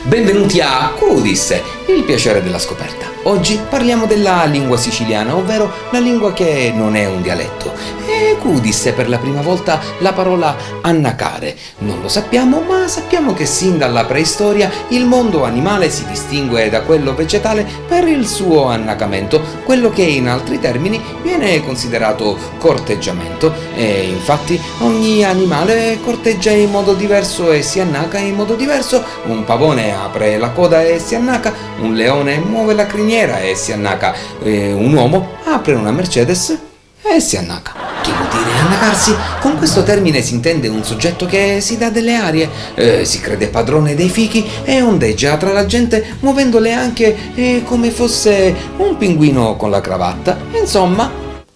Benvenuti a Cudis, il piacere della scoperta. Oggi parliamo della lingua siciliana, ovvero la lingua che non è un dialetto. E Cudis è per la prima volta la parola annacare. Non lo sappiamo, ma sappiamo che sin dalla preistoria il mondo animale si distingue da quello vegetale per il suo annacamento, quello che in altri termini viene considerato corteggiamento. E infatti ogni animale corteggia in modo diverso e si annaca in modo diverso. Un pavone apre la coda e si annaca, un leone muove la criniera e si annaca, un uomo apre una Mercedes e si annaca. Che vuol dire annacarsi? Con questo termine si intende un soggetto che si dà delle arie, si crede padrone dei fichi e ondeggia tra la gente muovendole anche come fosse un pinguino con la cravatta. Insomma,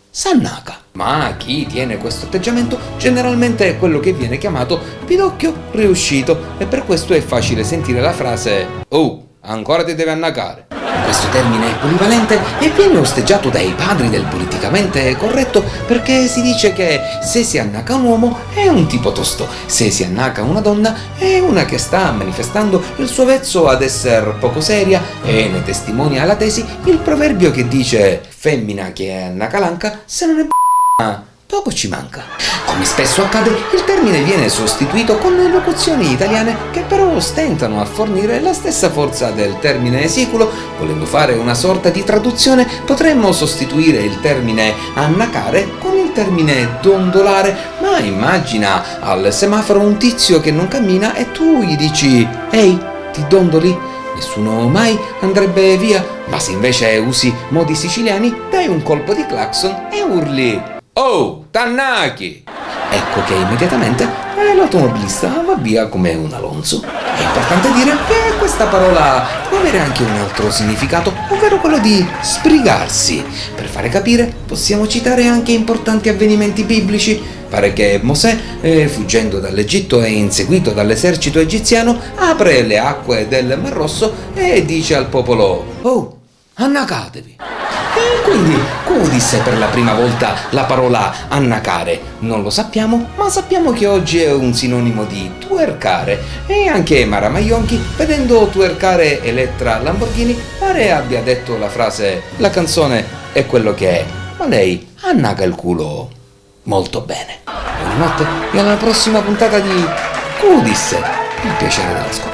s'annaca. Ma chi tiene questo atteggiamento generalmente è quello che viene chiamato pidocchio riuscito e per questo è facile sentire la frase "Oh, ancora ti deve annacare". Questo termine è polivalente e viene osteggiato dai padri del politicamente corretto perché si dice che se si annaca un uomo è un tipo tosto, se si annaca una donna è una che sta manifestando il suo vezzo ad essere poco seria e ne testimonia la tesi il proverbio che dice femmina che è annacalanca se non è poco ci manca. Come spesso accade, il termine viene sostituito con locuzioni italiane che però stentano a fornire la stessa forza del termine siculo. Volendo fare una sorta di traduzione, potremmo sostituire il termine annacare con il termine dondolare, ma immagina al semaforo un tizio che non cammina e tu gli dici «Ehi, ti dondoli?» Nessuno mai andrebbe via, ma se invece usi modi siciliani, dai un colpo di clacson e urli «Oh, t'annacchi!» Ecco che immediatamente l'automobilista va via come un Alonso. È importante dire che questa parola può avere anche un altro significato, ovvero quello di sbrigarsi. Per fare capire, possiamo citare anche importanti avvenimenti biblici. Pare che Mosè, fuggendo dall'Egitto e inseguito dall'esercito egiziano, apre le acque del Mar Rosso e dice al popolo «Oh, annacatevi!» E quindi Cudis è per la prima volta la parola annacare. Non lo sappiamo, ma sappiamo che oggi è un sinonimo di twerkare. E anche Mara Maionchi, vedendo twerkare Elettra Lamborghini, pare abbia detto la frase «La canzone è quello che è, ma lei annaca il culo molto bene». Buonanotte e alla prossima puntata di Cudis, il piacere della scuola.